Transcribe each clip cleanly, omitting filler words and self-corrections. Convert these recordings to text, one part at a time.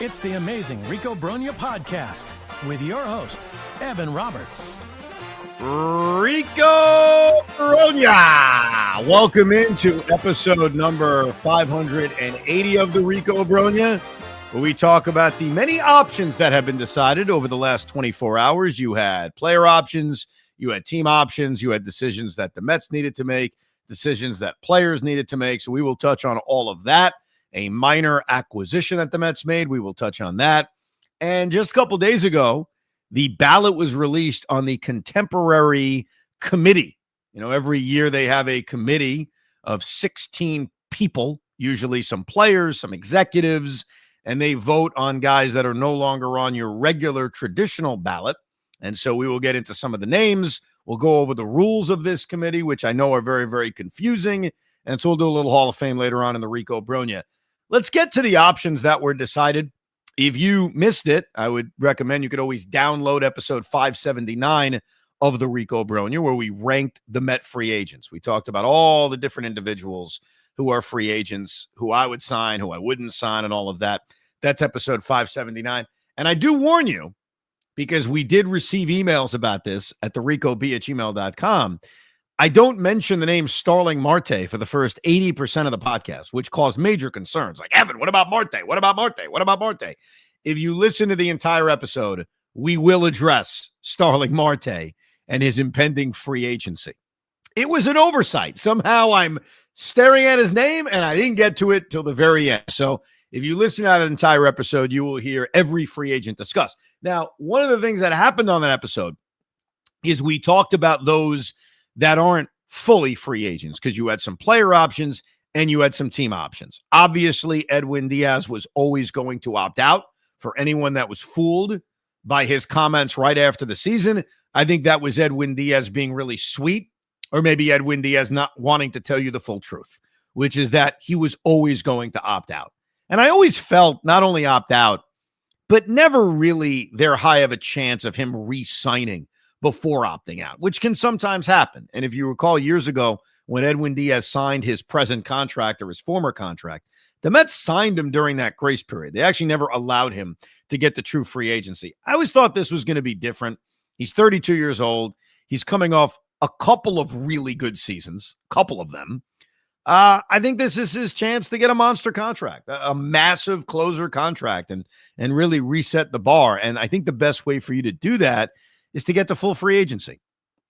It's the amazing Rico Brogna podcast with your host, Evan Roberts. Rico Brogna! Welcome into episode number 580 of the Rico Brogna, where we talk about the many options that have been decided over the last 24 hours. You had player options, you had team options, you had decisions that the Mets needed to make, decisions that players needed to make. So we will touch on all of that. A minor acquisition that the Mets made, we will touch on that. And just a couple days ago, the ballot was released on the contemporary committee. You know, every year they have a committee of 16 people, usually some players, some executives, and they vote on guys that are no longer on your regular traditional ballot. And so we will get into some of the names. We'll go over the rules of this committee, which I know are very, very confusing. And so we'll do a little Hall of Fame later on in the Rico Brogna. Let's get to the options that were decided. If you missed it, I would recommend you could always download episode 579 of the Rico Brogna, where we ranked the Met free agents. We talked about all the different individuals who are free agents, who I would sign, who I wouldn't sign, and all of that. That's episode 579. And I do warn you, because we did receive emails about this at thericob@gmail.com. I don't mention the name Starling Marte for the first 80% of the podcast, which caused major concerns. Like, Evan, what about Marte? What about Marte? What about Marte? If you listen to the entire episode, we will address Starling Marte and his impending free agency. It was an oversight. Somehow I'm staring at his name, and I didn't get to it till the very end. So if you listen to that entire episode, you will hear every free agent discussed. Now, one of the things that happened on that episode is we talked about those that aren't fully free agents, because you had some player options and you had some team options. Obviously, Edwin Diaz was always going to opt out. For anyone that was fooled by his comments right after the season, I think that was Edwin Diaz being really sweet, or maybe Edwin Diaz not wanting to tell you the full truth, which is that he was always going to opt out. And I always felt not only opt out, but never really there high of a chance of him re-signing before opting out, which can sometimes happen. And if you recall years ago when Edwin Diaz signed his present contract or his former contract, the Mets signed him during that grace period. They actually never allowed him to get the true free agency. I always thought this was going to be different. He's 32 years old. He's coming off a couple of really good seasons, a couple of them. I think this is his chance to get a monster contract, a massive closer contract, and really reset the bar. And I think the best way for you to do that is to get to full free agency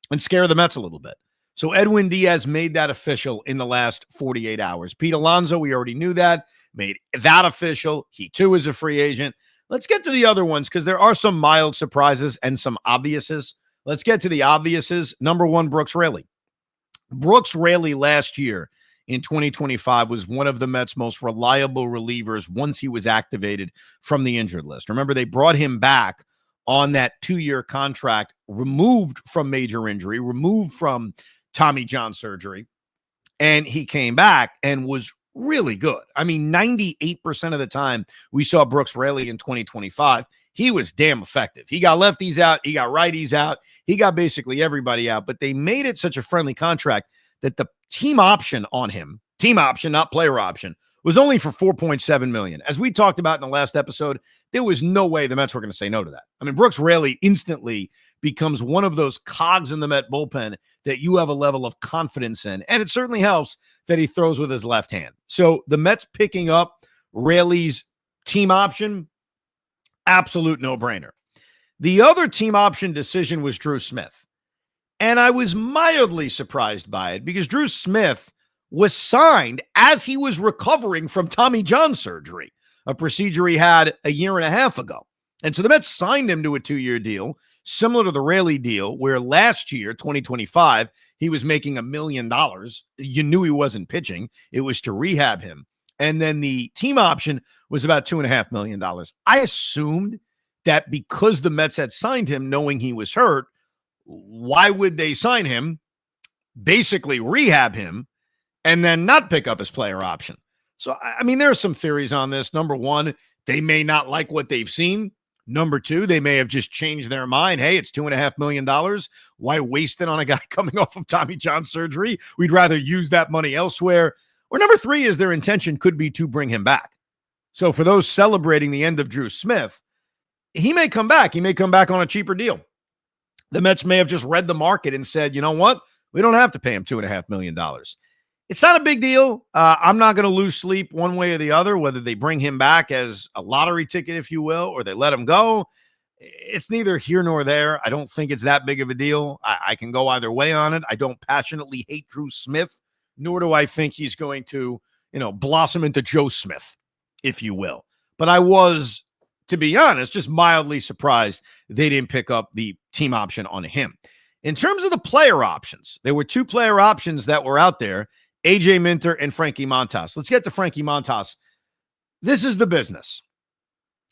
and scare the Mets a little bit. So Edwin Diaz made that official in the last 48 hours. Pete Alonso, we already knew that, made that official. He too is a free agent. Let's get to the other ones, because there are some mild surprises and some obviouses. Let's get to the obviouses. Number one, Brooks Raley. Brooks Raley last year in 2025 was one of the Mets' most reliable relievers once he was activated from the injured list. Remember, they brought him back on that 2-year contract, removed from major injury, removed from Tommy John surgery, and he came back and was really good. I mean, 98% of the time we saw Brooks Raley in 2025, he was damn effective. He got lefties out, he got righties out, he got basically everybody out, but they made it such a friendly contract that the team option on him, team option, not player option, was only for $4.7 million. As we talked about in the last episode, there was no way the Mets were going to say no to that. I mean, Brooks Raley instantly becomes one of those cogs in the Met bullpen that you have a level of confidence in. And it certainly helps that he throws with his left hand. So the Mets picking up Raley's team option, absolute no-brainer. The other team option decision was Drew Smith. And I was mildly surprised by it, because Drew Smith was signed as he was recovering from Tommy John surgery, a procedure he had a year and a half ago. And so the Mets signed him to a 2-year deal, similar to the Raley deal, where last year, 2025, he was making $1 million. You knew he wasn't pitching. It was to rehab him. And then the team option was about $2.5 million. I assumed that because the Mets had signed him knowing he was hurt, why would they sign him, basically rehab him, and then not pick up his player option? So, I mean, there are some theories on this. Number one, they may not like what they've seen. Number two, they may have just changed their mind. Hey, it's $2.5 million. Why waste it on a guy coming off of Tommy John surgery? We'd rather use that money elsewhere. Or number three is their intention could be to bring him back. So for those celebrating the end of Drew Smith, he may come back. He may come back on a cheaper deal. The Mets may have just read the market and said, you know what? We don't have to pay him $2.5 million. It's not a big deal. I'm not going to lose sleep one way or the other, whether they bring him back as a lottery ticket, if you will, or they let him go. It's neither here nor there. I don't think it's that big of a deal. I can go either way on it. I don't passionately hate Drew Smith, nor do I think he's going to, blossom into Joe Smith, if you will. But I was, to be honest, just mildly surprised they didn't pick up the team option on him. In terms of the player options, there were two player options that were out there, AJ Minter and Frankie Montas. Let's get to Frankie Montas. This is the business.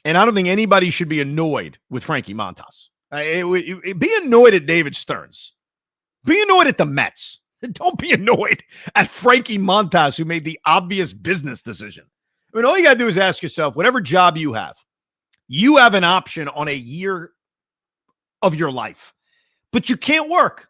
And I don't think anybody should be annoyed with Frankie Montas. Be annoyed at David Stearns. Be annoyed at the Mets. Don't be annoyed at Frankie Montas, who made the obvious business decision. I mean, all you got to do is ask yourself, whatever job you have an option on a year of your life, but you can't work.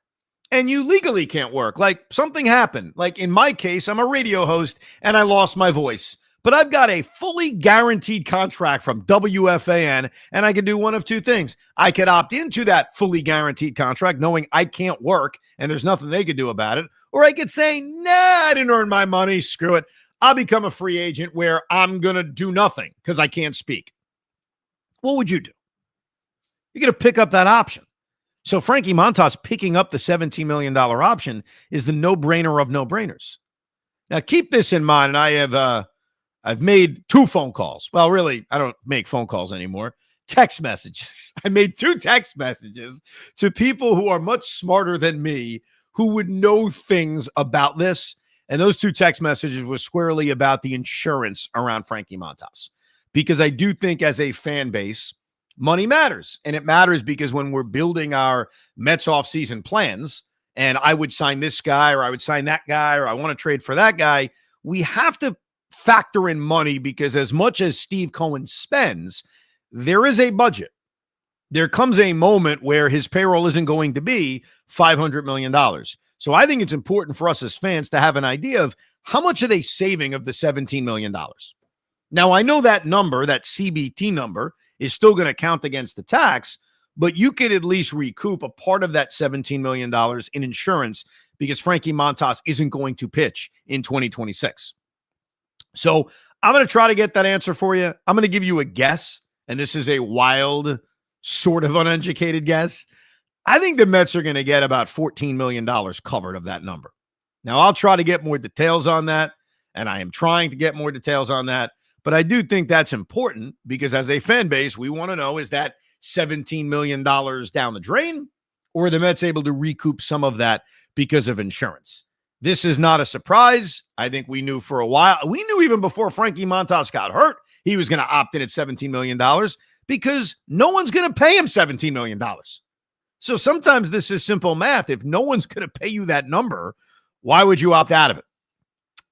And you legally can't work. Like something happened. Like in my case, I'm a radio host and I lost my voice. But I've got a fully guaranteed contract from WFAN, and I can do one of two things. I could opt into that fully guaranteed contract knowing I can't work and there's nothing they could do about it. Or I could say, nah, I didn't earn my money. Screw it. I'll become a free agent where I'm going to do nothing because I can't speak. What would you do? You're going to pick up that option. So Frankie Montas picking up the $17 million option is the no-brainer of no-brainers. Now, keep this in mind, and I've made 2 phone calls. Well, really, I don't make phone calls anymore. Text messages. I made 2 text messages to people who are much smarter than me who would know things about this. And those 2 text messages were squarely about the insurance around Frankie Montas. Because I do think as a fan base, money matters. And it matters because when we're building our Mets offseason plans, and I would sign this guy, or I would sign that guy, or I want to trade for that guy, we have to factor in money because as much as Steve Cohen spends, there is a budget. There comes a moment where his payroll isn't going to be $500 million. So I think it's important for us as fans to have an idea of how much are they saving of the $17 million. Now, I know that number, that CBT number, is still going to count against the tax, but you could at least recoup a part of that $17 million in insurance because Frankie Montas isn't going to pitch in 2026. So I'm going to try to get that answer for you. I'm going to give you a guess, and this is a wild, sort of uneducated guess. I think the Mets are going to get about $14 million covered of that number. Now, I'll try to get more details on that, and I am trying to get more details on that. But I do think that's important because as a fan base, we want to know, is that $17 million down the drain, or are the Mets able to recoup some of that because of insurance? This is not a surprise. I think we knew for a while. We knew even before Frankie Montas got hurt, he was going to opt in at $17 million because no one's going to pay him $17 million. So sometimes this is simple math. If no one's going to pay you that number, why would you opt out of it?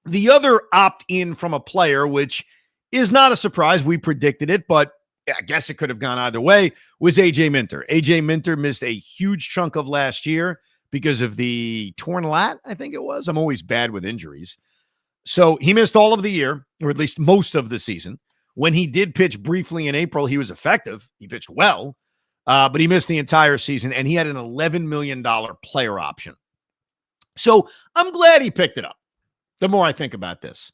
The other opt-in from a player, which is not a surprise. We predicted it, but I guess it could have gone either way, was AJ Minter. AJ Minter missed a huge chunk of last year because of the torn lat, I think it was. I'm always bad with injuries. So he missed all of the year, or at least most of the season. When he did pitch briefly in April, he was effective. He pitched well, but he missed the entire season, and he had an $11 million player option. So I'm glad he picked it up, the more I think about this.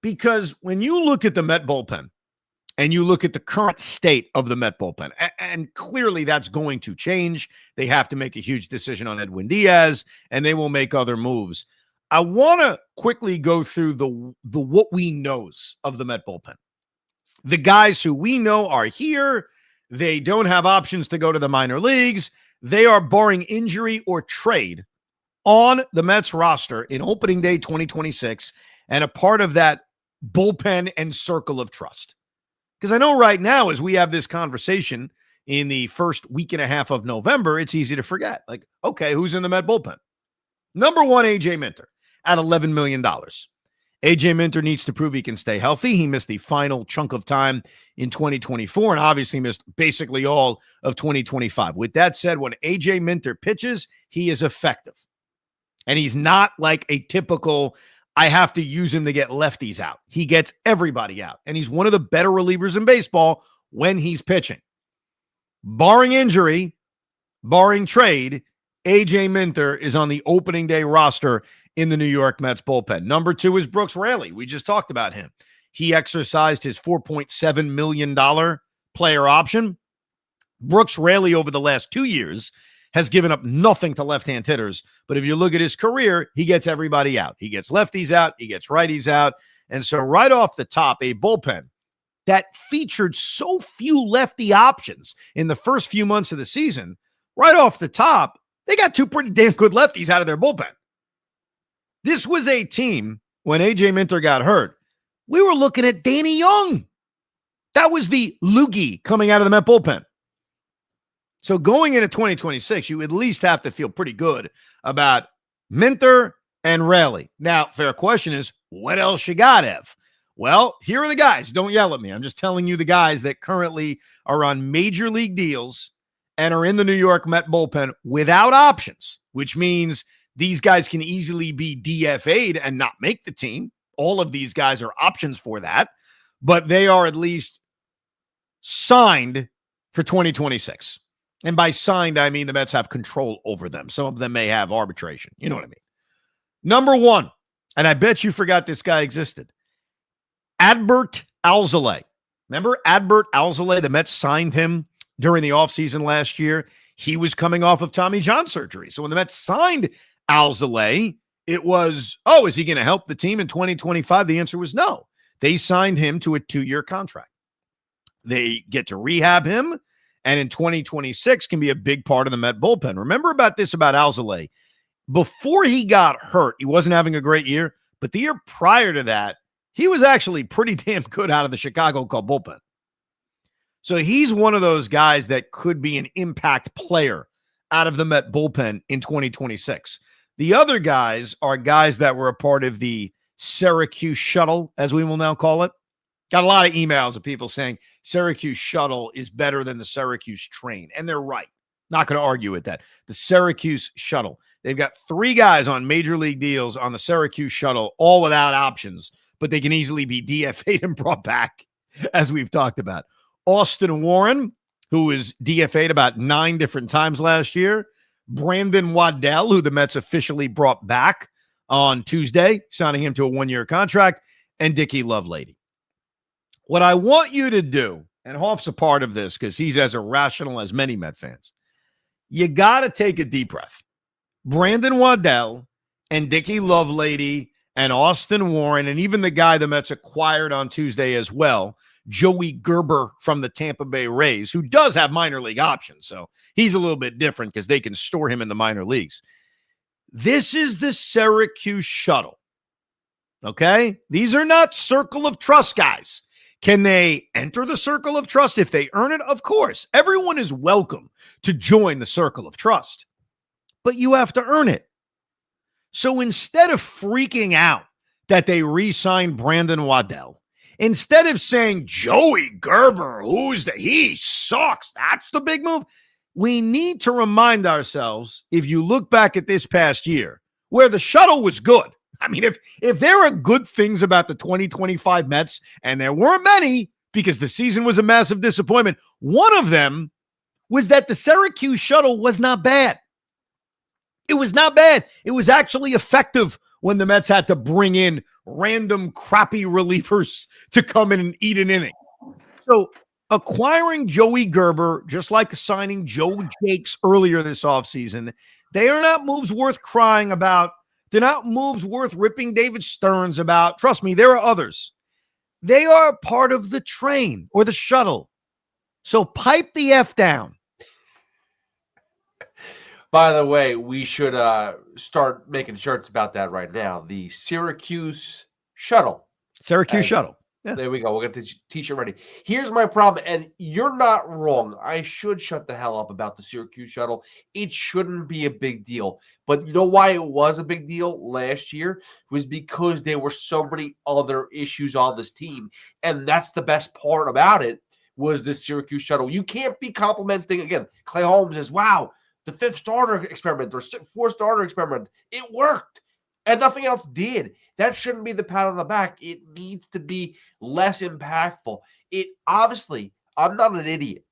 Because when you look at the Met bullpen and you look at the current state of the Met bullpen, and clearly that's going to change. They have to make a huge decision on Edwin Diaz, and they will make other moves. I want to quickly go through the what we knows of the Met bullpen. The guys who we know are here. They don't have options to go to the minor leagues. They are, barring injury or trade, on the Mets roster in opening day 2026 and a part of that bullpen and circle of trust. Because I know right now, as we have this conversation in the first week and a half of November, it's easy to forget. Like, okay, who's in the Met bullpen? Number one, AJ Minter at $11 million. AJ Minter needs to prove he can stay healthy. He missed the final chunk of time in 2024 and obviously missed basically all of 2025. With that said, when AJ Minter pitches, he is effective. And he's not like a typical I have to use him to get lefties out. He gets everybody out. And he's one of the better relievers in baseball when he's pitching. Barring injury, barring trade, A.J. Minter is on the opening day roster in the New York Mets bullpen. Number 2 is Brooks Raley. We just talked about him. He exercised his $4.7 million player option. Brooks Raley over the last 2 years has given up nothing to left-hand hitters. But if you look at his career, he gets everybody out. He gets lefties out. He gets righties out. And so right off the top, a bullpen that featured so few lefty options in the first few months of the season, right off the top, they got 2 pretty damn good lefties out of their bullpen. This was a team, when A.J. Minter got hurt, we were looking at Danny Young. That was the loogie coming out of the Met bullpen. So going into 2026, you at least have to feel pretty good about Minter and Raley. Now, fair question is, what else you got, Ev? Well, here are the guys. Don't yell at me. I'm just telling you the guys that currently are on major league deals and are in the New York Met bullpen without options, which means these guys can easily be DFA'd and not make the team. All of these guys are options for that, but they are at least signed for 2026. And by signed, I mean the Mets have control over them. Some of them may have arbitration. You know what I mean? Number 1, and I bet you forgot this guy existed, Adbert Alzolay. Remember Adbert Alzolay? The Mets signed him during the offseason last year. He was coming off of Tommy John surgery. So when the Mets signed Alzolay, it was, is he going to help the team in 2025? The answer was no. They signed him to a 2-year contract. They get to rehab him, and in 2026 can be a big part of the Met bullpen. Remember about Alzolay. Before he got hurt, he wasn't having a great year, but the year prior to that, he was actually pretty damn good out of the Chicago Cub bullpen. So he's one of those guys that could be an impact player out of the Met bullpen in 2026. The other guys are guys that were a part of the Syracuse shuttle, as we will now call it. Got a lot of emails of people saying Syracuse shuttle is better than the Syracuse train. And they're right. Not going to argue with that. The Syracuse shuttle. They've got 3 guys on major league deals on the Syracuse shuttle, all without options, but they can easily be DFA'd and brought back, as we've talked about. Austin Warren, who was DFA'd about 9 different times last year. Brandon Waddell, who the Mets officially brought back on Tuesday, signing him to a 1-year contract, and Dickie Lovelady. What I want you to do, and Hoff's a part of this because he's as irrational as many Met fans, you got to take a deep breath. Brandon Waddell and Dickie Lovelady and Austin Warren, and even the guy the Mets acquired on Tuesday as well, Joey Gerber from the Tampa Bay Rays, who does have minor league options. So he's a little bit different because they can store him in the minor leagues. This is the Syracuse shuttle. Okay? These are not circle of trust guys. Can they enter the circle of trust if they earn it? Of course. Everyone is welcome to join the circle of trust, but you have to earn it. So instead of freaking out that they re-signed Brandon Waddell, instead of saying Joey Gerber, he sucks, that's the big move, we need to remind ourselves, if you look back at this past year, where the shuttle was good. I mean, if there are good things about the 2025 Mets, and there weren't many because the season was a massive disappointment, one of them was that the Syracuse shuttle was not bad. It was not bad. It was actually effective when the Mets had to bring in random crappy relievers to come in and eat an inning. So acquiring Joey Gerber, just like signing Joe Jakes earlier this offseason, they are not moves worth crying about. They're not moves worth ripping David Stearns about. Trust me, there are others. They are part of the train or the shuttle. So pipe the F down. By the way, we should start making shirts about that right now. The Syracuse shuttle. Syracuse shuttle. Yeah. There we go. We'll get this t-shirt ready. Here's my problem, and you're not wrong. I should shut the hell up about the Syracuse shuttle. It shouldn't be a big deal. But you know why it was a big deal last year? It was because there were so many other issues on this team. And that's the best part about it, was the Syracuse shuttle. You can't be complimenting, again, Clay Holmes says, wow, the 5th starter experiment or 4th starter experiment, it worked. And nothing else did. That shouldn't be the pat on the back. It needs to be less impactful. It obviously, I'm not an idiot.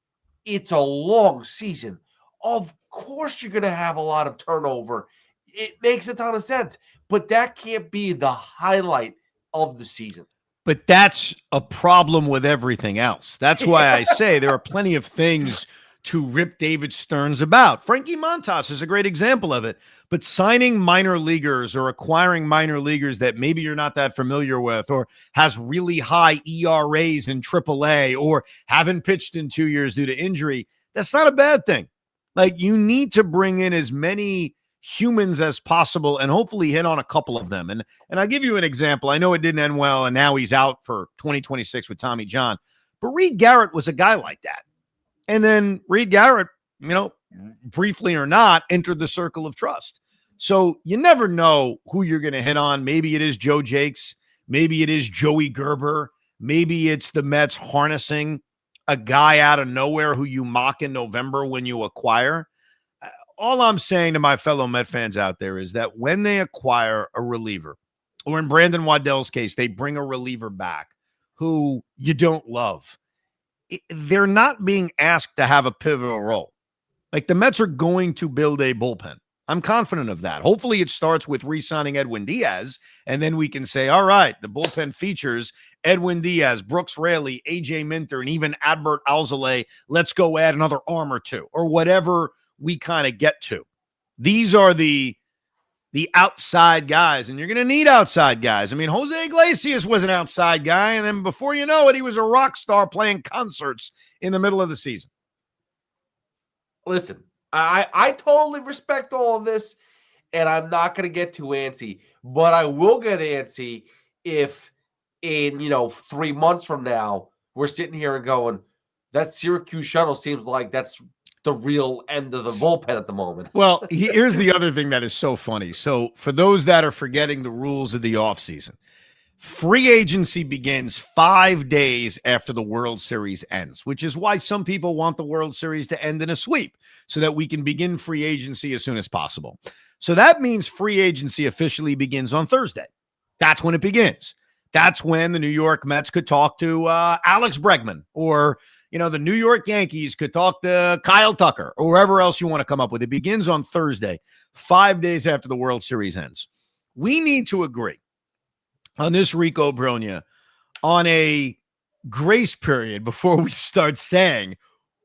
It's a long season. Of course, you're going to have a lot of turnover. It makes a ton of sense, but that can't be the highlight of the season. But that's a problem with everything else. That's why I say there are plenty of things to rip David Stearns about. Frankie Montas is a great example of it. But signing minor leaguers or acquiring minor leaguers that maybe you're not that familiar with, or has really high ERAs in AAA, or haven't pitched in 2 years due to injury, that's not a bad thing. Like, you need to bring in as many humans as possible and hopefully hit on a couple of them. And I'll give you an example. I know it didn't end well, and now he's out for 2026 with Tommy John. But Reed Garrett was a guy like that. And then Reed Garrett, briefly or not, entered the circle of trust. So you never know who you're going to hit on. Maybe it is Joe Jakes. Maybe it is Joey Gerber. Maybe it's the Mets harnessing a guy out of nowhere who you mock in November when you acquire. All I'm saying to my fellow Met fans out there is that when they acquire a reliever, or in Brandon Waddell's case, they bring a reliever back who you don't love, they're not being asked to have a pivotal role. Like, the Mets are going to build a bullpen. I'm confident of that. Hopefully it starts with re-signing Edwin Diaz, and then we can say, all right, the bullpen features Edwin Diaz, Brooks Raley, A.J. Minter, and even Adbert Alzolay. Let's go add another arm or two, or whatever we kind of get to. These are the outside guys, and you're going to need outside guys. I mean, Jose Iglesias was an outside guy, and then before you know it, he was a rock star playing concerts in the middle of the season. Listen, I totally respect all of this, and I'm not going to get too antsy, but I will get antsy if in 3 months from now we're sitting here and going, that Syracuse shuttle seems like that's the real end of the bullpen at the moment. Well, here's the other thing that is so funny. So for those that are forgetting the rules of the offseason, free agency begins 5 days after the World Series ends, which is why some people want the World Series to end in a sweep so that we can begin free agency as soon as possible. So that means free agency officially begins on Thursday. That's when it begins. That's when the New York Mets could talk to Alex Bregman, or the New York Yankees could talk to Kyle Tucker, or wherever else you want to come up with. It begins on Thursday, 5 days after the World Series ends. We need to agree on this, Rico Brogna, on a grace period before we start saying,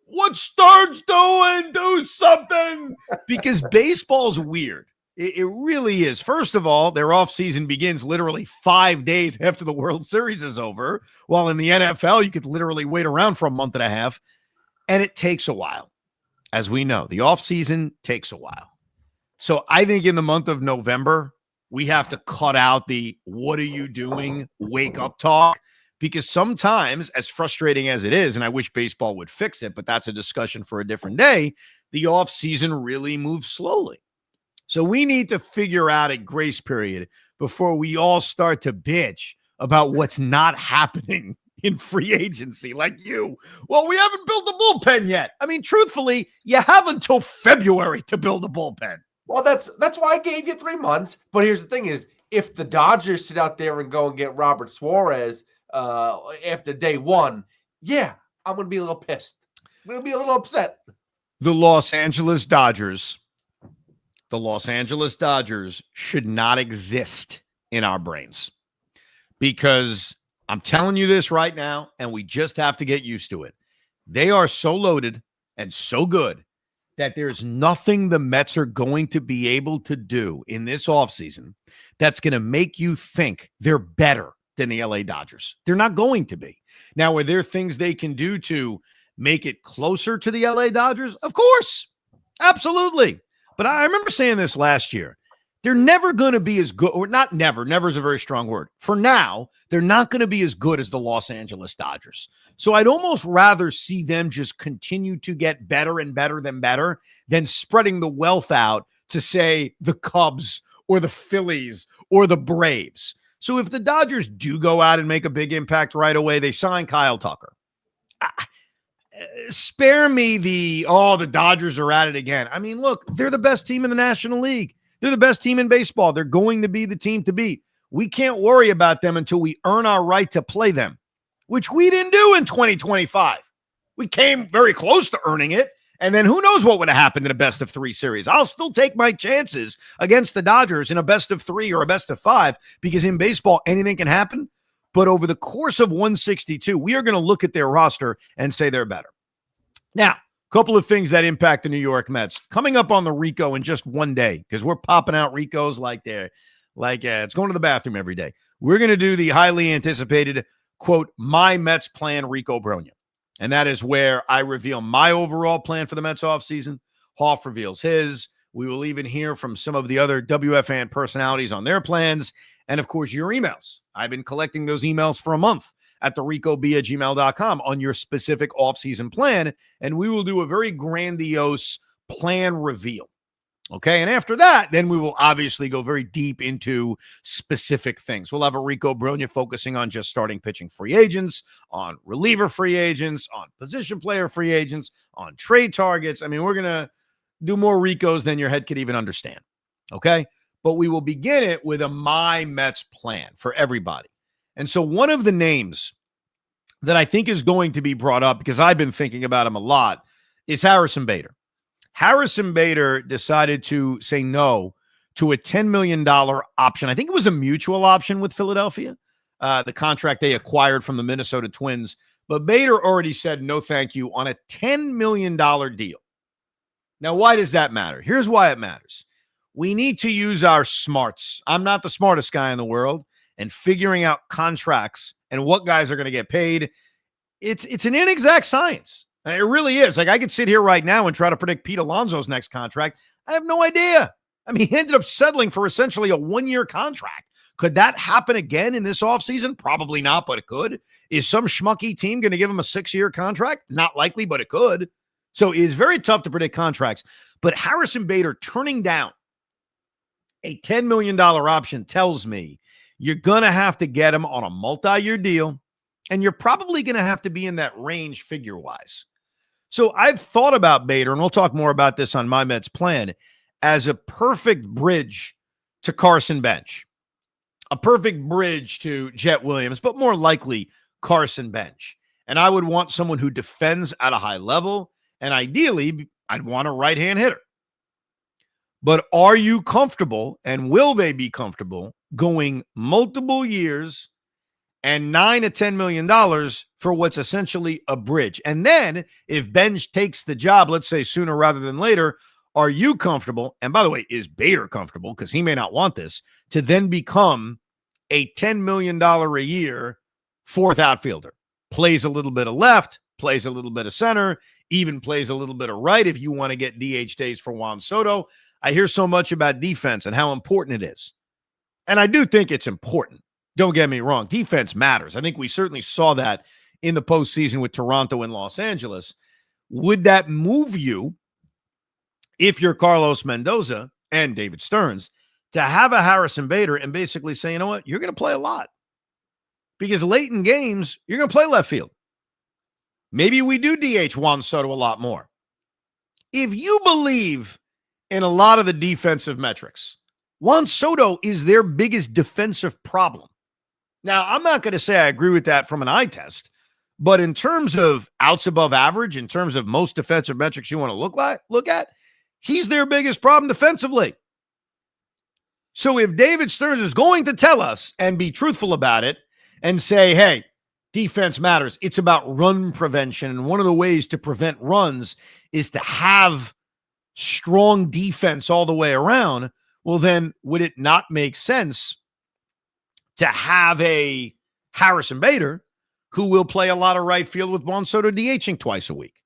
what Stearns doing? Do something. Because baseball's weird. It really is. First of all, their offseason begins literally 5 days after the World Series is over, while in the NFL, you could literally wait around for a month and a half, and it takes a while. As we know, the offseason takes a while. So I think in the month of November, we have to cut out the what are you doing, wake up talk, because sometimes, as frustrating as it is, and I wish baseball would fix it, but that's a discussion for a different day, the offseason really moves slowly. So we need to figure out a grace period before we all start to bitch about what's not happening in free agency. Like you, well, we haven't built the bullpen yet. I mean, truthfully, you have until February to build a bullpen. Well, that's why I gave you 3 months. But here's the thing is, if the Dodgers sit out there and go and get Robert Suarez after day one, yeah, I'm going to be a little pissed. I'm going to be a little upset. The Los Angeles Dodgers should not exist in our brains, because I'm telling you this right now, and we just have to get used to it. They are so loaded and so good that there's nothing the Mets are going to be able to do in this offseason that's going to make you think they're better than the LA Dodgers. They're not going to be. Now, are there things they can do to make it closer to the LA Dodgers? Of course. Absolutely. But I remember saying this last year. They're never going to be as good, or not never. Never is a very strong word. For now, they're not going to be as good as the Los Angeles Dodgers. So I'd almost rather see them just continue to get better and better than spreading the wealth out to, say, the Cubs or the Phillies or the Braves. So if the Dodgers do go out and make a big impact right away, they sign Kyle Tucker. Spare me the Dodgers are at it again. I mean, look, they're the best team in the National League. They're the best team in baseball. They're going to be the team to beat. We can't worry about them until we earn our right to play them, which we didn't do in 2025. We came very close to earning it, and then who knows what would have happened in a best-of-3 series. I'll still take my chances against the Dodgers in a best-of-3 or a best-of-5 because in baseball, anything can happen. But over the course of 162, we are going to look at their roster and say they're better. Now, a couple of things that impact the New York Mets. Coming up on the Rico in just one day, because we're popping out Ricos like it's going to the bathroom every day. We're going to do the highly anticipated, quote, My Mets Plan Rico Brogna. And that is where I reveal my overall plan for the Mets offseason. Hoff reveals his. We will even hear from some of the other WFAN personalities on their plans. And, of course, your emails. I've been collecting those emails for a month at thericob@gmail.com on your specific offseason plan. And we will do a very grandiose plan reveal. Okay, and after that, then we will obviously go very deep into specific things. We'll have a Rico Brogna focusing on just starting pitching free agents, on reliever free agents, on position player free agents, on trade targets. I mean, we're going to do more Ricos than your head could even understand. Okay, but we will begin it with a My Mets plan for everybody. And so one of the names that I think is going to be brought up, because I've been thinking about him a lot, is Harrison Bader. Harrison Bader decided to say no to a $10 million option. I think it was a mutual option with Philadelphia, the contract they acquired from the Minnesota Twins. But Bader already said no thank you on a $10 million deal. Now, why does that matter? Here's why it matters. We need to use our smarts. I'm not the smartest guy in the world, and figuring out contracts and what guys are going to get paid, it's an inexact science. It really is. Like, I could sit here right now and try to predict Pete Alonso's next contract. I have no idea. I mean, he ended up settling for essentially a one-year contract. Could that happen again in this offseason? Probably not, but it could. Is some schmucky team going to give him a 6-year contract? Not likely, but it could. So it is very tough to predict contracts. But Harrison Bader turning down a $10 million option tells me you're going to have to get him on a multi-year deal, and you're probably going to have to be in that range figure-wise. So I've thought about Bader, and we'll talk more about this on My Mets Plan, as a perfect bridge to Carson Bench, a perfect bridge to Jet Williams, but more likely Carson Bench. And I would want someone who defends at a high level, and ideally, I'd want a right-hand hitter. But are you comfortable, and will they be comfortable, going multiple years and $9 to $10 million for what's essentially a bridge? And then if Bench takes the job, let's say sooner rather than later, are you comfortable? And by the way, is Bader comfortable? Because he may not want this, to then become a $10 million a year fourth outfielder. Plays a little bit of left, plays a little bit of center, even plays a little bit of right if you want to get DH days for Juan Soto. I hear so much about defense and how important it is. And I do think it's important. Don't get me wrong. Defense matters. I think we certainly saw that in the postseason with Toronto and Los Angeles. Would that move you, if you're Carlos Mendoza and David Stearns, to have a Harrison Bader and basically say, you know what, you're going to play a lot? Because late in games, you're going to play left field. Maybe we do DH Juan Soto a lot more. If you believe in a lot of the defensive metrics, Juan Soto is their biggest defensive problem. Now, I'm not going to say I agree with that from an eye test, but in terms of outs above average, in terms of most defensive metrics you want to look at, he's their biggest problem defensively. So if David Stearns is going to tell us and be truthful about it and say, hey, defense matters, it's about run prevention, and one of the ways to prevent runs is to have strong defense all the way around, well, then would it not make sense to have a Harrison Bader who will play a lot of right field with Juan Soto DHing twice a week?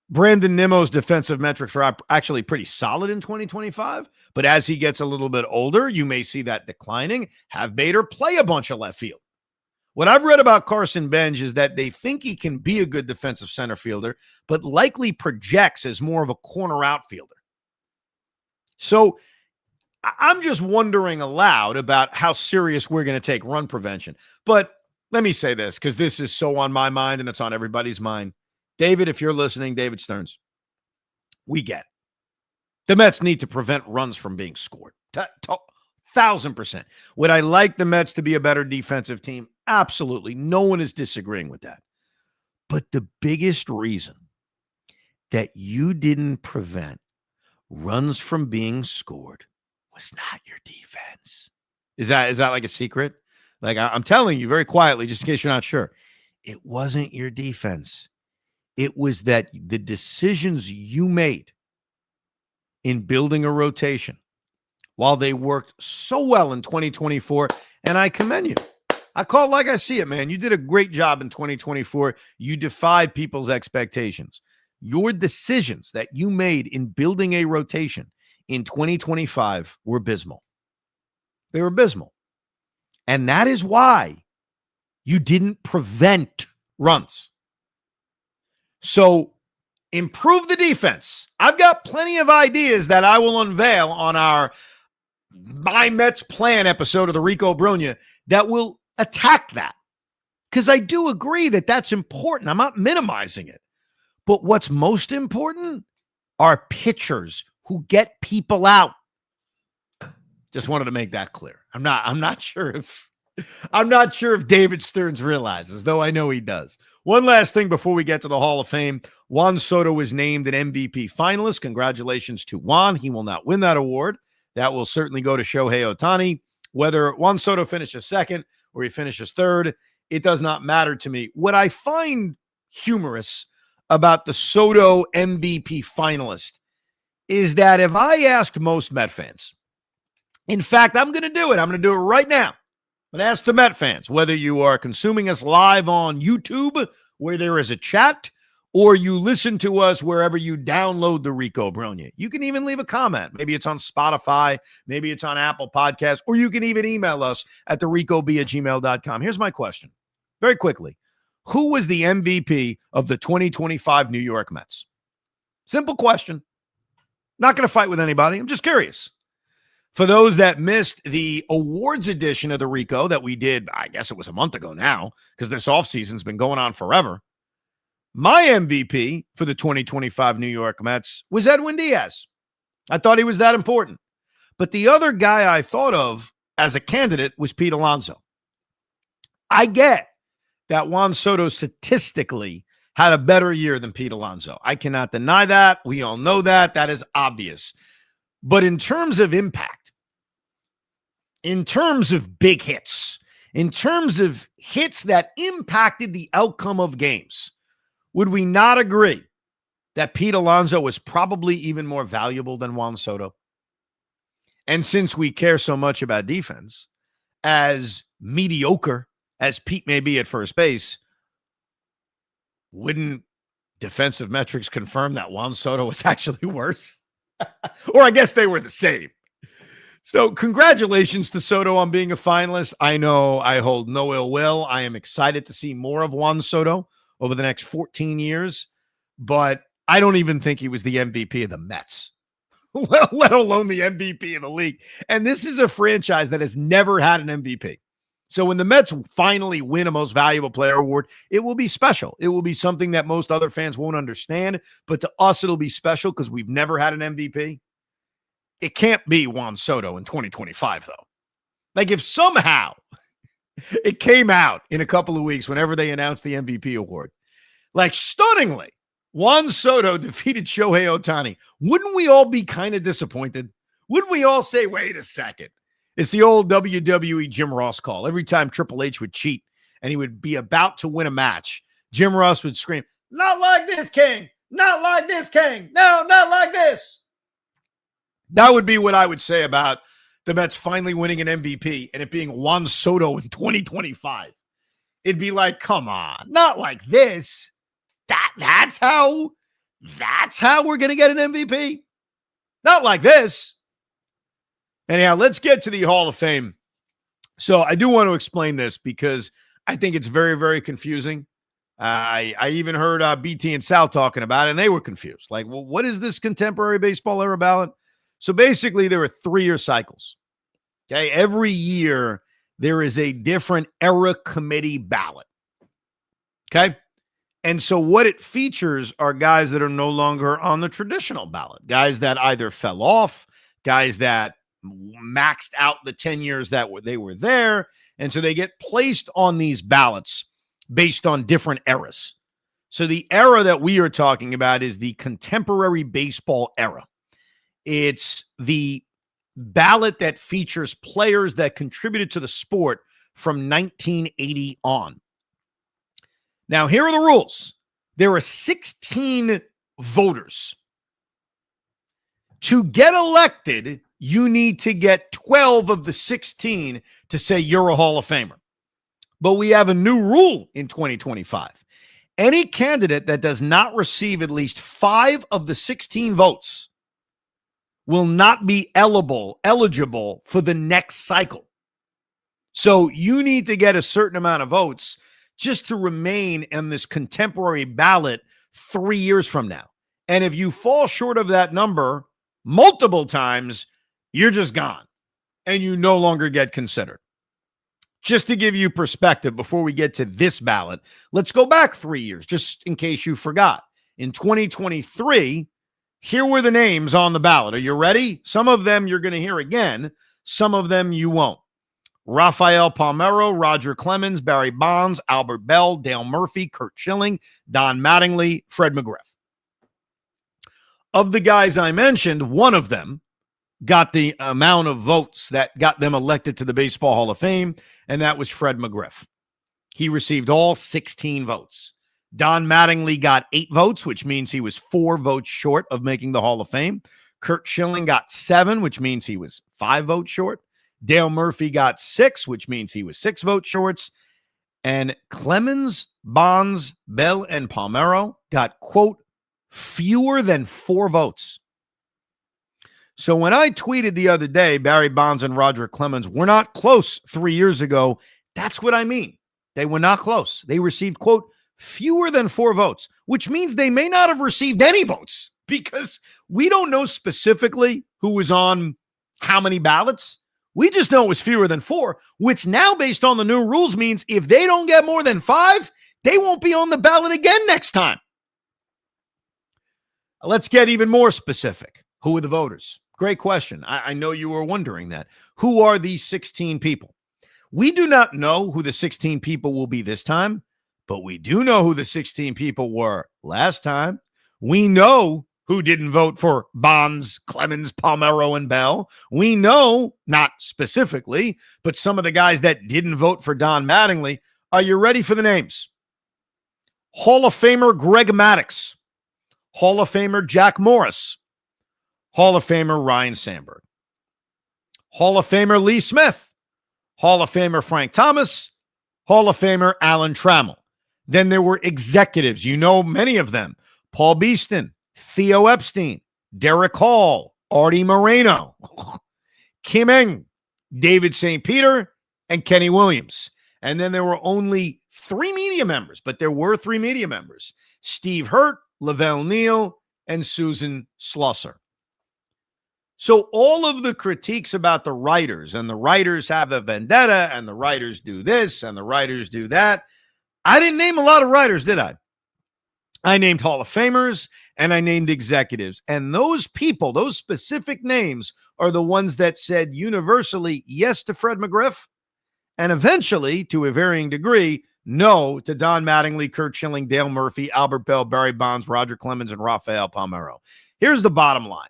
Brandon Nimmo's defensive metrics are actually pretty solid in 2025, but as he gets a little bit older, you may see that declining. Have Bader play a bunch of left field. What I've read about Carson Bench is that they think he can be a good defensive center fielder, but likely projects as more of a corner outfielder. So I'm just wondering aloud about how serious we're going to take run prevention. But let me say this, because this is so on my mind and it's on everybody's mind. David, if you're listening, David Stearns, we get it. The Mets need to prevent runs from being scored. 1,000%. Would I like the Mets to be a better defensive team? Absolutely. No one is disagreeing with that. But the biggest reason that you didn't prevent runs from being scored was not your defense. Is that like a secret? Like I'm telling you very quietly, just in case you're not sure. It wasn't your defense. It was that the decisions you made in building a rotation, while they worked so well in 2024, and I commend you. I call it like I see it, man. You did a great job in 2024. You defied people's expectations. Your decisions that you made in building a rotation in 2025 were abysmal. They were abysmal. And that is why you didn't prevent runs. So improve the defense. I've got plenty of ideas that I will unveil on our My Mets Plan episode of the Rico Brogna that will attack that. Because I do agree that that's important. I'm not minimizing it. But what's most important are pitchers who get people out. Just wanted to make that clear. I'm not sure if David Stearns realizes, though I know he does. One last thing before we get to the Hall of Fame. Juan Soto was named an MVP finalist. Congratulations to Juan. He will not win that award. That will certainly go to Shohei Ohtani. Whether Juan Soto finishes second or he finishes third, it does not matter to me. What I find humorous about the Soto MVP finalist is that if I ask most Met fans, in fact, I'm going to do it. I'm going to do it right now. I'm going to ask the Met fans, whether you are consuming us live on YouTube, where there is a chat, or you listen to us wherever you download the Rico Brogna. You can even leave a comment. Maybe it's on Spotify, maybe it's on Apple Podcasts, or you can even email us at thericob@gmail.com. Here's my question, very quickly. Who was the MVP of the 2025 New York Mets? Simple question. Not going to fight with anybody. I'm just curious. For those that missed the awards edition of the Rico that we did, I guess it was a month ago now, because this offseason's been going on forever. My MVP for the 2025 New York Mets was Edwin Diaz. I thought he was that important. But the other guy I thought of as a candidate was Pete Alonso. I get that Juan Soto statistically had a better year than Pete Alonso. I cannot deny that. We all know that. That is obvious. But in terms of impact, in terms of big hits, in terms of hits that impacted the outcome of games, would we not agree that Pete Alonso was probably even more valuable than Juan Soto? And since we care so much about defense, as mediocre as Pete may be at first base, wouldn't defensive metrics confirm that Juan Soto was actually worse? Or I guess they were the same. So congratulations to Soto on being a finalist. I know I hold no ill will. I am excited to see more of Juan Soto over the next 14 years, but I don't even think he was the MVP of the Mets, let alone the MVP of the league. And this is a franchise that has never had an MVP. So when the Mets finally win a Most Valuable Player award, it will be special. It will be something that most other fans won't understand, but to us, it'll be special because we've never had an MVP. It can't be Juan Soto in 2025, though. Like if somehow it came out in a couple of weeks whenever they announced the MVP award, like stunningly, Juan Soto defeated Shohei Ohtani, wouldn't we all be kind of disappointed? Wouldn't we all say, wait a second? It's the old WWE Jim Ross call. Every time Triple H would cheat and he would be about to win a match, Jim Ross would scream, "Not like this, King! Not like this, King! No, not like this!" That would be what I would say about the Mets finally winning an MVP and it being Juan Soto in 2025. It'd be like, come on, not like this. That's how we're going to get an MVP. Not like this. Anyhow, let's get to the Hall of Fame. So I do want to explain this because I think it's very, very confusing. I even heard BT and Sal talking about it, and they were confused. Like, well, what is this contemporary baseball era ballot? So basically, there are 3-year cycles. Okay, every year there is a different era committee ballot. Okay, And so what it features are guys that are no longer on the traditional ballot, guys that either fell off, guys that maxed out the 10 years that they were there. And so they get placed on these ballots based on different eras. So the era that we are talking about is the contemporary baseball era. It's the ballot that features players that contributed to the sport from 1980 on. Now, here are the rules. There are 16 voters. To get elected, you need to get 12 of the 16 to say you're a Hall of Famer. But we have a new rule in 2025. Any candidate that does not receive at least 5 of the 16 votes will not be eligible for the next cycle. So you need to get a certain amount of votes just to remain in this contemporary ballot 3 years from now. And if you fall short of that number multiple times, you're just gone and you no longer get considered. Just to give you perspective before we get to this ballot, let's go back 3 years, just in case you forgot. In 2023, here were the names on the ballot. Are you ready? Some of them you're going to hear again. Some of them you won't. Rafael Palmeiro, Roger Clemens, Barry Bonds, Albert Bell, Dale Murphy, Curt Schilling, Don Mattingly, Fred McGriff. Of the guys I mentioned, one of them got the amount of votes that got them elected to the Baseball Hall of Fame, and that was Fred McGriff. He received all 16 votes. Don Mattingly got 8 votes, which means he was 4 votes short of making the Hall of Fame. Curt Schilling got 7, which means he was 5 votes short. Dale Murphy got 6, which means he was 6 votes short. And Clemens, Bonds, Bell, and Palmeiro got, quote, fewer than 4 votes. So when I tweeted the other day, Barry Bonds and Roger Clemens were not close 3 years ago, that's what I mean. They were not close. They received, quote, fewer than 4 votes, which means they may not have received any votes because we don't know specifically who was on how many ballots. We just know it was fewer than 4, which now, based on the new rules, means if they don't get more than 5, they won't be on the ballot again next time. Let's get even more specific. Who are the voters? Great question. I know you were wondering that. Who are these 16 people? We do not know who the 16 people will be this time, but we do know who the 16 people were last time. We know who didn't vote for Bonds, Clemens, Palmeiro, and Bell. We know, not specifically, but some of the guys that didn't vote for Don Mattingly. Are you ready for the names? Hall of Famer Greg Maddux. Hall of Famer Jack Morris. Hall of Famer Ryan Sandberg. Hall of Famer Lee Smith. Hall of Famer Frank Thomas. Hall of Famer Alan Trammell. Then there were executives. You know many of them. Paul Beeston, Theo Epstein, Derek Hall, Artie Moreno, Kim Eng, David St. Peter, and Kenny Williams. And then there were only 3 media members, but there were 3 media members. Steve Hurt, Lavelle Neal, and Susan Slusser. So all of the critiques about the writers, and the writers have a vendetta, and the writers do this, and the writers do that. I didn't name a lot of writers, did I? I named Hall of Famers, and I named executives. And those people, those specific names, are the ones that said universally yes to Fred McGriff, and eventually, to a varying degree, no to Don Mattingly, Curt Schilling, Dale Murphy, Albert Bell, Barry Bonds, Roger Clemens, and Rafael Palmeiro. Here's the bottom line.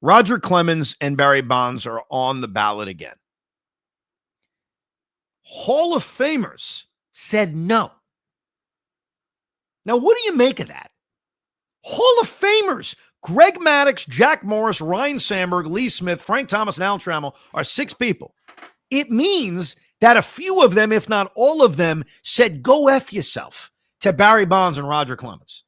Roger Clemens and Barry Bonds are on the ballot again. Hall of Famers said no. Now, what do you make of that? Hall of Famers, Greg Maddux, Jack Morris, Ryan Sandberg, Lee Smith, Frank Thomas, and Alan Trammell are 6 people. It means that a few of them, if not all of them, said go F yourself to Barry Bonds and Roger Clemens.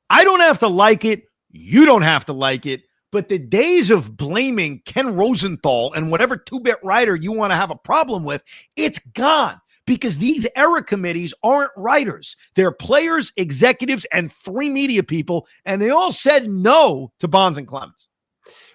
I don't have to like it. You don't have to like it. But the days of blaming Ken Rosenthal and whatever 2-bit writer you want to have a problem with, it's gone. Because these era committees aren't writers. They're players, executives, and 3 media people, and they all said no to Bonds and Clemens.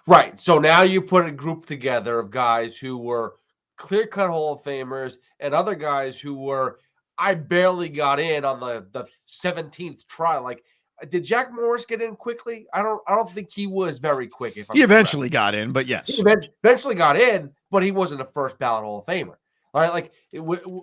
Right. So now you put a group together of guys who were clear-cut Hall of Famers and other guys who were I barely got in on the 17th try. Like, did Jack Morris get in quickly? I don't think he was very quick. If He eventually got in, but yes. He eventually got in, but he wasn't a first ballot Hall of Famer. All right, like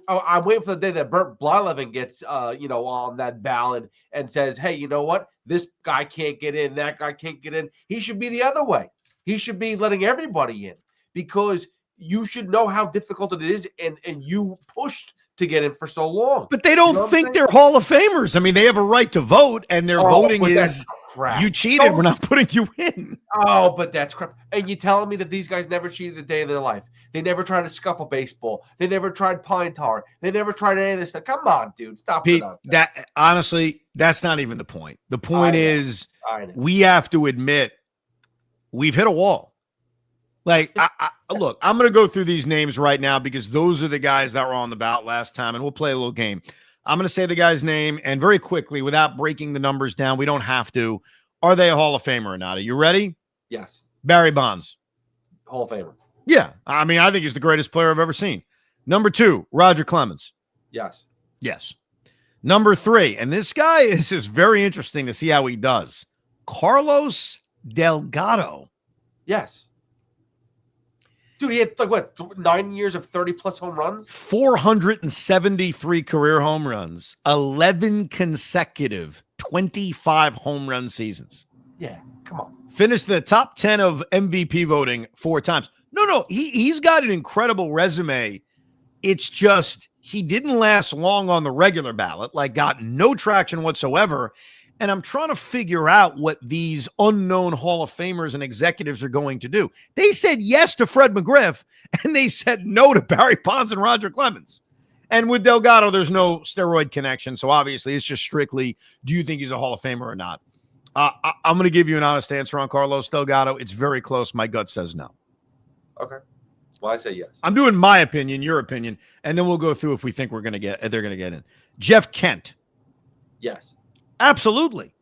I'm waiting for the day that Bert Blyleven gets, on that ballot and says, "Hey, you know what? This guy can't get in. That guy can't get in." He should be the other way. He should be letting everybody in because you should know how difficult it is, and you pushed to get in for so long. But they don't think they're Hall of Famers. I mean, they have a right to vote, and their voting is you cheated. We're not putting you in. Oh, but that's crap. And you telling me that these guys never cheated a day of their life? They never tried to scuffle baseball. They never tried pine tar. They never tried any of this stuff. Come on, dude. Stop Pete, it. that honestly, that's not even the point. The point is we have to admit we've hit a wall. Like, look, I'm going to go through these names right now because those are the guys that were on the ballot last time, and we'll play a little game. I'm going to say the guy's name, and very quickly, without breaking the numbers down, we don't have to. Are they a Hall of Famer or not? Are you ready? Yes. Barry Bonds. Hall of Famer. Yeah. I mean, I think he's the greatest player I've ever seen. Number 2, Roger Clemens. Yes. Yes. Number 3, and this guy is just very interesting to see how he does. Carlos Delgado. Yes. Dude, he had 9 years of 30-plus home runs? 473 career home runs, 11 consecutive 25 home run seasons. Yeah, come on. Finished the top 10 of MVP voting 4 times. No, he's got an incredible resume. It's just he didn't last long on the regular ballot, like got no traction whatsoever. And I'm trying to figure out what these unknown Hall of Famers and executives are going to do. They said yes to Fred McGriff, and they said no to Barry Bonds and Roger Clemens. And with Delgado, there's no steroid connection. So obviously, it's just strictly, do you think he's a Hall of Famer or not? I'm going to give you an honest answer on Carlos Delgado. It's very close. My gut says no. Okay. Well, I say yes. I'm doing my opinion, your opinion, and then we'll go through if we think they're going to get in. Jeff Kent. Yes. Absolutely.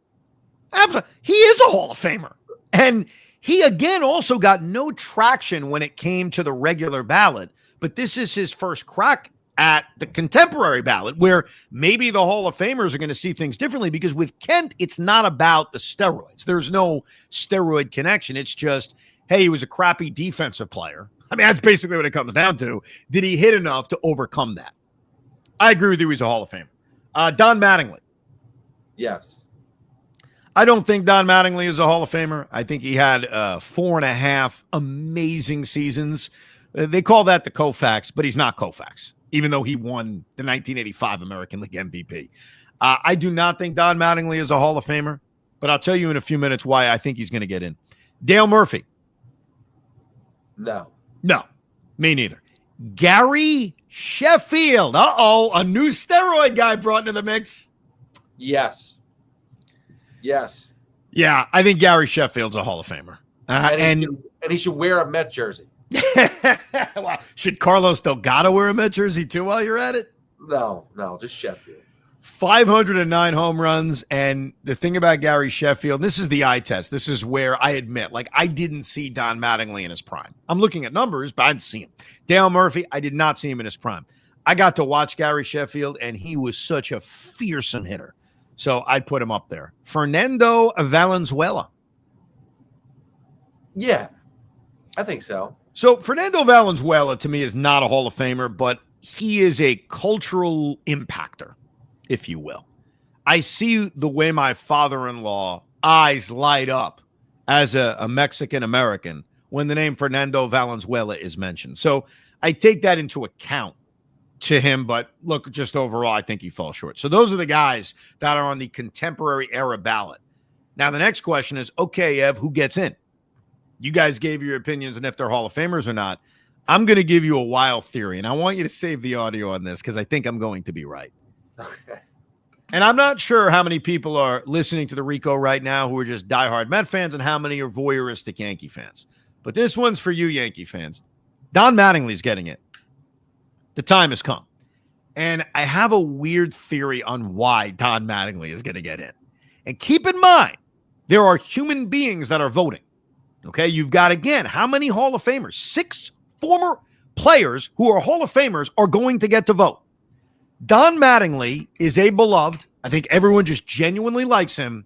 He is a Hall of Famer. And he, again, also got no traction when it came to the regular ballot. But this is his first crack at the contemporary ballot, where maybe the Hall of Famers are going to see things differently, because with Kent, it's not about the steroids. There's no steroid connection. It's just, hey, he was a crappy defensive player. I mean, that's basically what it comes down to. Did he hit enough to overcome that? I agree with you. He's a Hall of Famer. Don Mattingly. Yes. I don't think Don Mattingly is a Hall of Famer. I think he had 4.5 amazing seasons. They call that the Koufax, but he's not Koufax, even though he won the 1985 American League MVP. I do not think Don Mattingly is a Hall of Famer, but I'll tell you in a few minutes why I think he's going to get in. Dale Murphy. No, me neither. Gary Sheffield. A new steroid guy brought into the mix. Yes. Yeah, I think Gary Sheffield's a Hall of Famer. And he should wear a Met jersey. Well, should Carlos Delgado wear a Met jersey too while you're at it? No, just Sheffield. 509 home runs. And the thing about Gary Sheffield, this is the eye test. This is where I admit, I didn't see Don Mattingly in his prime. I'm looking at numbers, but I didn't see him. Dale Murphy, I did not see him in his prime. I got to watch Gary Sheffield, and he was such a fearsome hitter. So I'd put him up there. Fernando Valenzuela. Yeah, I think so. So Fernando Valenzuela, to me, is not a Hall of Famer, but he is a cultural impactor, if you will. I see the way my father-in-law eyes light up as a Mexican-American when the name Fernando Valenzuela is mentioned. So I take that into account to him, but look, just overall, I think he falls short. So those are the guys that are on the contemporary era ballot. Now, the next question is, okay, Ev, who gets in? You guys gave your opinions on if they're Hall of Famers or not. I'm going to give you a wild theory, and I want you to save the audio on this because I think I'm going to be right. Okay. And I'm not sure how many people are listening to the Rico right now who are just diehard Met fans and how many are voyeuristic Yankee fans. But this one's for you, Yankee fans. Don Mattingly's getting it. The time has come. And I have a weird theory on why Don Mattingly is going to get in. And keep in mind, there are human beings that are voting. Okay, you've got, again, how many Hall of Famers? 6 former players who are Hall of Famers are going to get to vote. Don Mattingly is a beloved. I think everyone just genuinely likes him.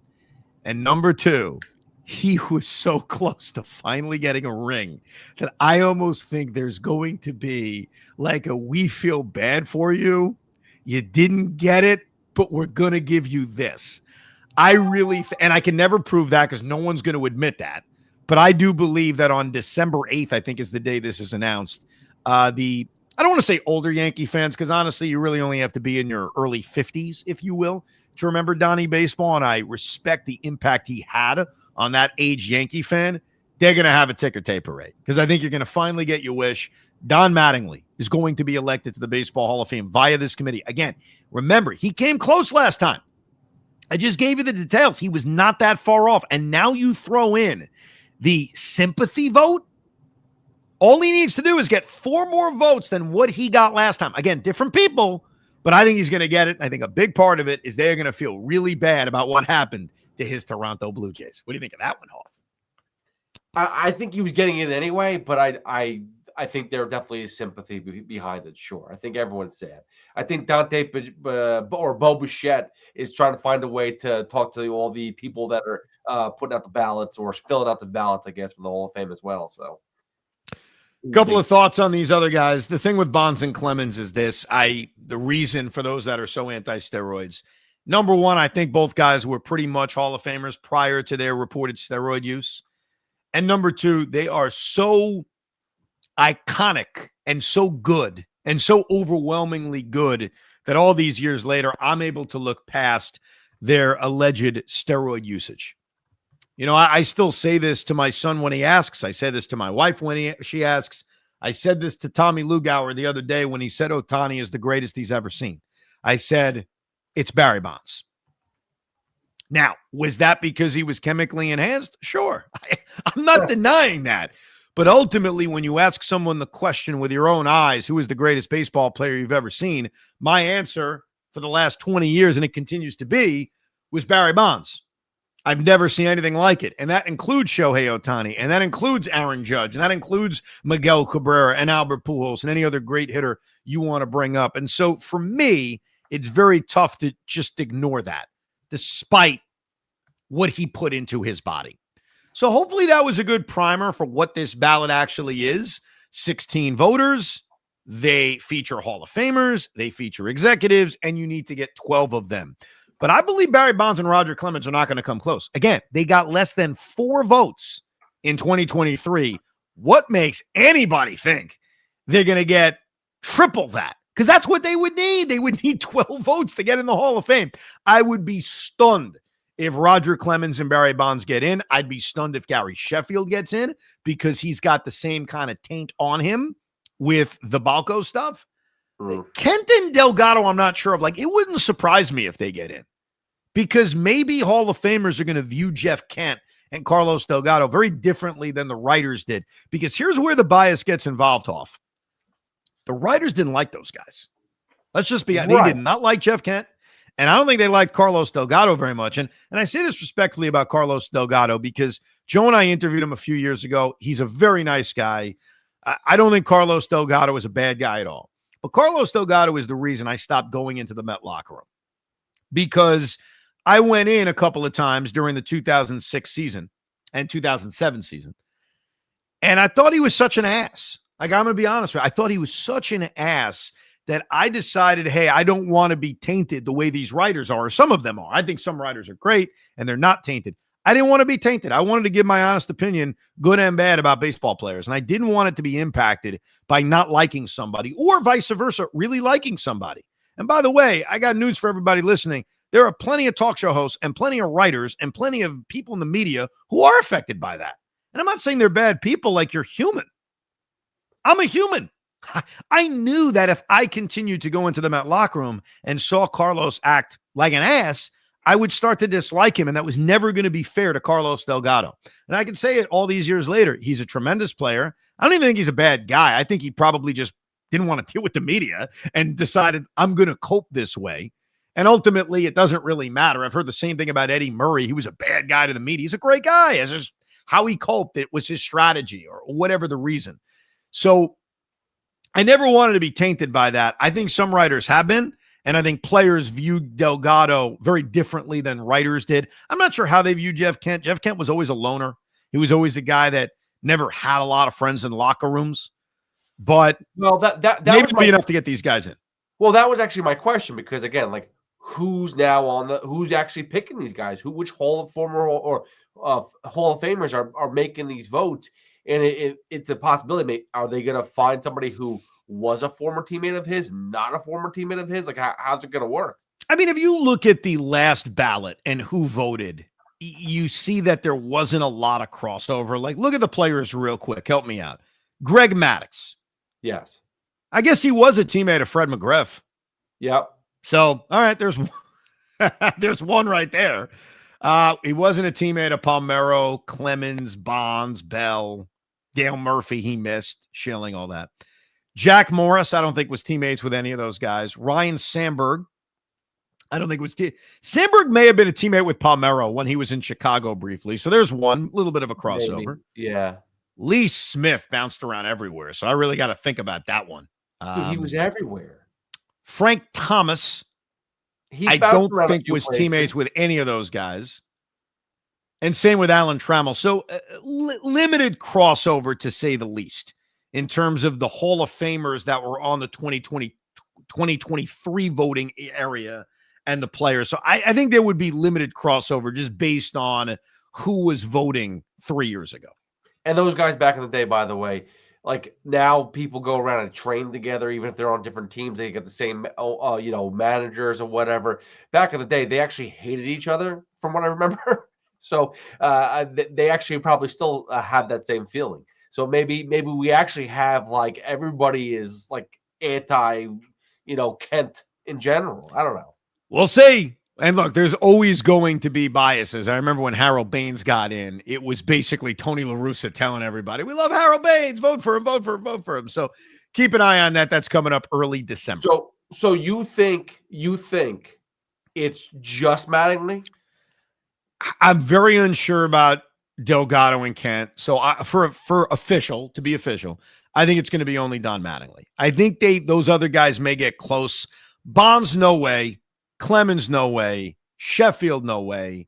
And number two, he was so close to finally getting a ring that I almost think there's going to be like a we feel bad for you. You didn't get it, but we're going to give you this. I really, and I can never prove that because no one's going to admit that. But I do believe that on December 8th, I think is the day this is announced, I don't want to say older Yankee fans because honestly, you really only have to be in your early 50s, if you will, to remember Donnie Baseball. And I respect the impact he had on that age Yankee fan. They're going to have a ticker tape parade because I think you're going to finally get your wish. Don Mattingly is going to be elected to the Baseball Hall of Fame via this committee. Again, remember, he came close last time. I just gave you the details. He was not that far off. And now you throw in the sympathy vote. All he needs to do is get 4 more votes than what he got last time. Again, different people, but I think he's going to get it. I think a big part of it is they're going to feel really bad about what happened to his Toronto Blue Jays. What do you think of that one, Hoff? I think he was getting it anyway, but I think there definitely is sympathy behind it. Sure, I think everyone's sad. I think Dante or Bo Bichette is trying to find a way to talk to all the people that are putting out the ballots or filling out the ballots, I guess, for the Hall of Fame as well. So, couple of thoughts on these other guys. The thing with Bonds and Clemens is this. The reason for those that are so anti-steroids, number one, I think both guys were pretty much Hall of Famers prior to their reported steroid use. And number two, they are so iconic and so good and so overwhelmingly good that all these years later, I'm able to look past their alleged steroid usage. You know, I still say this to my son when he asks. I say this to my wife when she asks. I said this to Tommy Lugauer the other day when he said Ohtani is the greatest he's ever seen. I said, it's Barry Bonds. Now, was that because he was chemically enhanced? Sure. I'm not denying that. But ultimately, when you ask someone the question with your own eyes, who is the greatest baseball player you've ever seen? My answer for the last 20 years, and it continues to be, was Barry Bonds. I've never seen anything like it. And that includes Shohei Ohtani, and that includes Aaron Judge, and that includes Miguel Cabrera and Albert Pujols and any other great hitter you want to bring up. And so for me, it's very tough to just ignore that, despite what he put into his body. So hopefully that was a good primer for what this ballot actually is. 16 voters. They feature Hall of Famers. They feature executives, and you need to get 12 of them. But I believe Barry Bonds and Roger Clemens are not going to come close. Again, they got less than 4 votes in 2023. What makes anybody think they're going to get triple that? Because that's what they would need. They would need 12 votes to get in the Hall of Fame. I would be stunned if Roger Clemens and Barry Bonds get in. I'd be stunned if Gary Sheffield gets in because he's got the same kind of taint on him with the Balco stuff. Kent and Delgado, I'm not sure of. Like, it wouldn't surprise me if they get in because maybe Hall of Famers are going to view Jeff Kent and Carlos Delgado very differently than the writers did. Because here's where the bias gets involved, Hoff. The writers didn't like those guys. Let's just be honest. They did not like Jeff Kent. And I don't think they liked Carlos Delgado very much. And I say this respectfully about Carlos Delgado because Joe and I interviewed him a few years ago. He's a very nice guy. I don't think Carlos Delgado is a bad guy at all. But Carlos Delgado is the reason I stopped going into the Met locker room. Because I went in a couple of times during the 2006 season and 2007 season. And I thought he was such an ass. Like, I'm going to be honest with you. I thought he was such an ass that I decided, hey, I don't want to be tainted the way these writers are. Or some of them are. I think some writers are great and they're not tainted. I didn't want to be tainted. I wanted to give my honest opinion, good and bad, about baseball players. And I didn't want it to be impacted by not liking somebody or vice versa, really liking somebody. And by the way, I got news for everybody listening. There are plenty of talk show hosts and plenty of writers and plenty of people in the media who are affected by that. And I'm not saying they're bad people, like you're human. I'm a human. I knew that if I continued to go into the Met locker room and saw Carlos act like an ass, I would start to dislike him, and that was never going to be fair to Carlos Delgado. And I can say it all these years later. He's a tremendous player. I don't even think he's a bad guy. I think he probably just didn't want to deal with the media and decided, I'm going to cope this way. And ultimately, it doesn't really matter. I've heard the same thing about Eddie Murray. He was a bad guy to the media. He's a great guy. It's just how he coped. It was his strategy or whatever the reason. So I never wanted to be tainted by that. I think some writers have been. And I think players viewed Delgado very differently than writers did. I'm not sure how they view Jeff Kent. Jeff Kent was always a loner. He was always a guy that never had a lot of friends in locker rooms. But that maybe was be enough to get these guys in. Well, that was actually my question, because again, like, who's actually picking these guys? Which Hall of Famers are making these votes? And it's a possibility. Are they going to find somebody who was a former teammate of his, not a former teammate of his? Like, how's it going to work? I mean, if you look at the last ballot and who voted, you see that there wasn't a lot of crossover. Like, look at the players real quick. Help me out. Greg Maddux. Yes. I guess he was a teammate of Fred McGriff. Yep. So, all right, there's there's one right there. He wasn't a teammate of Palmeiro, Clemens, Bonds, Bell, Dale Murphy. He missed Schilling, all that. Jack Morris, I don't think was teammates with any of those guys. Ryan Sandberg, I don't think was. Sandberg may have been a teammate with Palmeiro when he was in Chicago briefly. So there's one little bit of a crossover. Maybe. Yeah. Lee Smith bounced around everywhere. So I really got to think about that one. Dude, he was everywhere. Frank Thomas, I don't think was teammates with any of those guys. And same with Alan Trammell. So limited crossover, to say the least, in terms of the Hall of Famers that were on the 2023 voting area and the players. So I think there would be limited crossover just based on who was voting 3 years ago. And those guys back in the day, by the way, like, now people go around and train together, even if they're on different teams, they get the same, managers or whatever. Back in the day, they actually hated each other, from what I remember. So they actually probably still have that same feeling. So maybe we actually have, like, everybody is like anti, Kent in general. I don't know. We'll see. And look, there's always going to be biases. I remember when Harold Baines got in, it was basically Tony La Russa telling everybody, we love Harold Baines, vote for him, vote for him, vote for him. So keep an eye on that. That's coming up early December. So you think it's just Mattingly? I'm very unsure about Delgado and Kent. So for official, to be official, I think it's going to be only Don Mattingly. I think those other guys may get close. Bonds, no way. Clemens, no way. Sheffield, no way.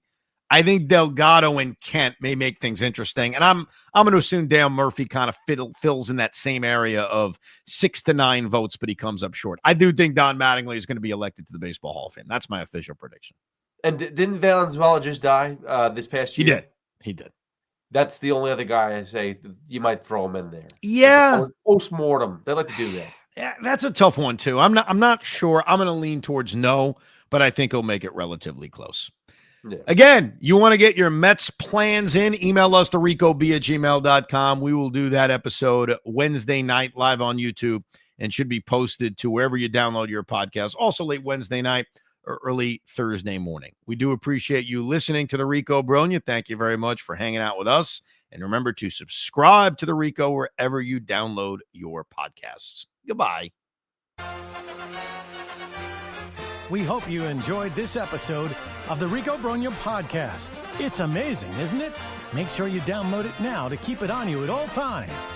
I think Delgado and Kent may make things interesting. And I'm going to assume Dale Murphy kind of fills in that same area of 6 to 9 votes, but he comes up short. I do think Don Mattingly is going to be elected to the Baseball Hall of Fame. That's my official prediction. And didn't Valenzuela just die this past year? He did. That's the only other guy I say you might throw him in there. Yeah. Post-mortem. They like to do that. Yeah, that's a tough one too. I'm not sure. I'm going to lean towards no, but I think he'll make it relatively close. Yeah. Again, you want to get your Mets plans in, email us to ricob@gmail.com. We will do that episode Wednesday night live on YouTube and should be posted to wherever you download your podcast. Also late Wednesday night or early Thursday morning. We do appreciate you listening to the Rico Brogna. Thank you very much for hanging out with us. And remember to subscribe to the Rico wherever you download your podcasts. Goodbye. We hope you enjoyed this episode of the Rico Brogna podcast. It's amazing, isn't it? Make sure you download it now to keep it on you at all times.